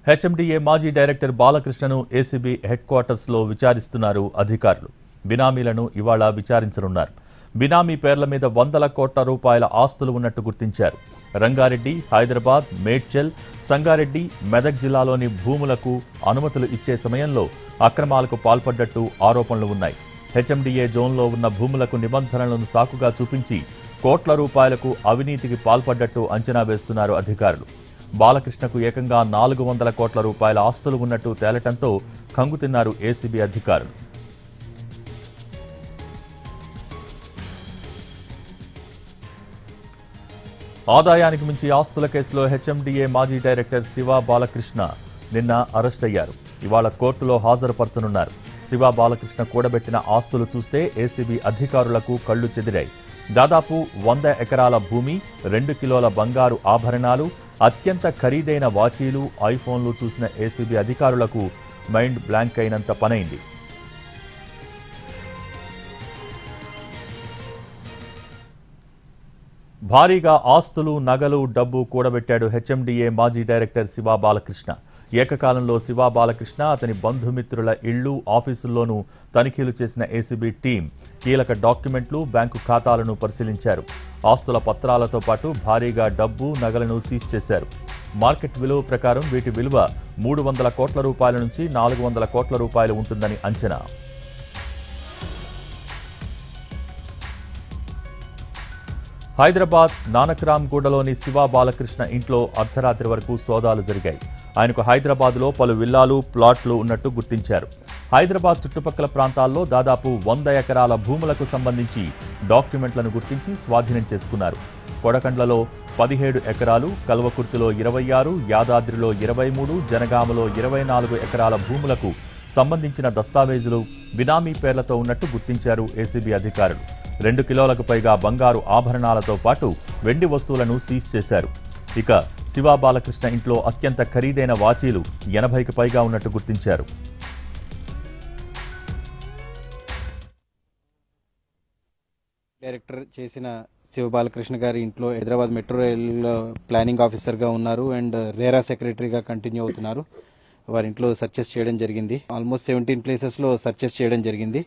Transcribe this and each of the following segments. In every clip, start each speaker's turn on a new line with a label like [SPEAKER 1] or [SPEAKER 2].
[SPEAKER 1] HMDA మాజీ director బాలకృష్ణను ACB head క్వార్టర్స్లో విచారిస్తున్నారు అధికారులు. బినామీలను ఇవాళ విచారించనున్నారు. బినామీ పేర్ల మీద వందల కోట్ల రూపాయల ఆస్తులు ఉన్నట్టు గుర్తించారు. రంగారెడ్డి, హైదరాబాద్, మేడ్చల్, సంగారెడ్డి, మెదక్ జిల్లాలోని భూములకు అనుమతులు ఇచ్చే సమయంలో అక్రమాలకు పాల్పడ్డట్టు ఆరోపణలు ఉన్నాయి. హెచ్ఎండిఏ జోన్లో ఉన్న భూములకు నిబంధనలను సాకుగా చూపించి కోట్ల రూపాయలకు అవినీతికి పాల్పడ్డట్టు అంచనా వేస్తున్నారు అధికారులు. బాలకృష్ణకు ఏకంగా 400 కోట్ల రూపాయల ఆస్తులు ఉన్నట్టు తేలటంతో కంగుతిన్నారు ఏసీబీ అధికారులు. ఆదాయానికి మించి ఆస్తుల కేసులో హెచ్ఎండిఏ మాజీ డైరెక్టర్ శివ బాలకృష్ణ నిన్న అరెస్ట్ అయ్యారు. ఇవాళ కోర్టులో హాజరుపరచనున్నారు. శివ బాలకృష్ణ కూడబెట్టిన ఆస్తులు చూస్తే ఏసీబీ అధికారులకు కళ్లు చెదిరాయి. దాదాపు 100 ఎకరాల భూమి, 2 కిలోల బంగారు ఆభరణాలు, అత్యంత ఖరీదైన వాచీలు, ఐఫోన్లు చూసిన ఏసీబీ అధికారులకు మైండ్ బ్లాంక్ అయినంత పనైంది. భారీగా ఆస్తులు, నగలు, డబ్బు కూడబెట్టాడు హెచ్ఎండిఏ మాజీ డైరెక్టర్ శివ బాలకృష్ణ. ఏకకాలంలో శివ బాలకృష్ణ, అతని బంధుమిత్రుల ఇళ్లు, ఆఫీసుల్లోనూ తనిఖీలు చేసిన ఏసీబీ టీం కీలక డాక్యుమెంట్లు, బ్యాంకు ఖాతాలను పరిశీలించారు. ఆస్తుల పత్రాలతో పాటు భారీగా డబ్బు, నగలను సీజ్ చేశారు. మార్కెట్ విలువ ప్రకారం వీటి విలువ 300 కోట్ల రూపాయల నుంచి 400 కోట్ల రూపాయలు ఉంటుందని అంచనా. హైదరాబాద్ నానక్రామ్గూడలోని శివ బాలకృష్ణ ఇంట్లో అర్ధరాత్రి వరకు సోదాలు జరిగాయి. ఆయనకు హైదరాబాద్లో పలు విల్లాలు, ప్లాట్లు ఉన్నట్టు గుర్తించారు. హైదరాబాద్ చుట్టుపక్కల ప్రాంతాల్లో దాదాపు 100 ఎకరాల భూములకు సంబంధించి డాక్యుమెంట్లను గుర్తించి స్వాధీనం చేసుకున్నారు. కొడకండ్లలో 17 ఎకరాలు, కల్వకుర్తిలో 26, యాదాద్రిలో 23, జనగామలో 24 ఎకరాల భూములకు సంబంధించిన దస్తావేజులు బినామీ పేర్లతో ఉన్నట్టు గుర్తించారు ఏసీబీ అధికారులు. 2 కిలోలకు పైగా బంగారు ఆభరణాలతో పాటు వెండి వస్తువులను సీజ్ చేశారు. ఇక శివ బాలకృష్ణ ఇంట్లో అత్యంత ఖరీదైన వాచీలు 80కి పైగా ఉన్నట్టు గుర్తించారు.
[SPEAKER 2] డైరెక్టర్ చేసిన శివ బాలకృష్ణ గారి ఇంట్లో హైదరాబాద్ మెట్రో రైల్ ప్లానింగ్ ఆఫీసర్గా ఉన్నారు అండ్ రేరా సెక్రటరీగా కంటిన్యూ అవుతున్నారు. వారి ఇంట్లో సర్చెస్ చేయడం జరిగింది. ఆల్మోస్ట్ 17 ప్లేసెస్లో సర్చెస్ చేయడం జరిగింది.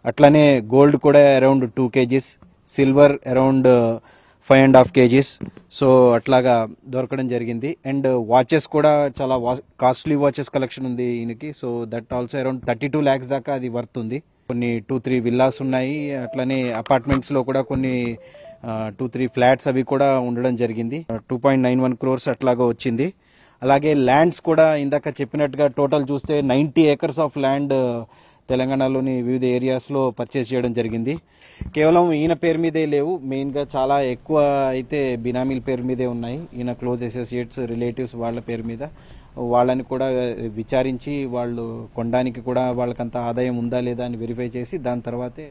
[SPEAKER 2] అట్లానే గోల్డ్ కూడా around 2 kgs, silver around 5.5 kgs. So అట్లాగా దొరకడం జరిగింది. అండ్ వాచెస్ కూడా చాలా కాస్ట్లీ వాచెస్ కలెక్షన్ ఉంది ఈయనకి. So that also around 32 lakhs దాకా అది వర్త్ ఉంది. కొన్ని 2-3 విల్లాస్ ఉన్నాయి. అట్లానే అపార్ట్మెంట్స్ లో కూడా కొన్ని 2-3 ఫ్లాట్స్ అవి కూడా ఉండడం జరిగింది. 2.91 crores అట్లాగా వచ్చింది. అలాగే ల్యాండ్స్ కూడా ఇందాక చెప్పినట్టుగా టోటల్ చూస్తే 90 acres ఆఫ్ ల్యాండ్ తెలంగాణలోని వివిధ ఏరియాస్లో పర్చేస్ చేయడం జరిగింది. కేవలం ఈయన పేరు మీదే లేవు, మెయిన్గా చాలా ఎక్కువ అయితే బినామీల పేరు మీదే ఉన్నాయి. ఈయన క్లోజ్ అసోసియేట్స్, రిలేటివ్స్ వాళ్ళ పేరు మీద. వాళ్ళని కూడా విచారించి వాళ్ళు కొనడానికి కూడా వాళ్ళకంత ఆదాయం ఉందా లేదా అని వెరిఫై చేసి దాని తర్వాతే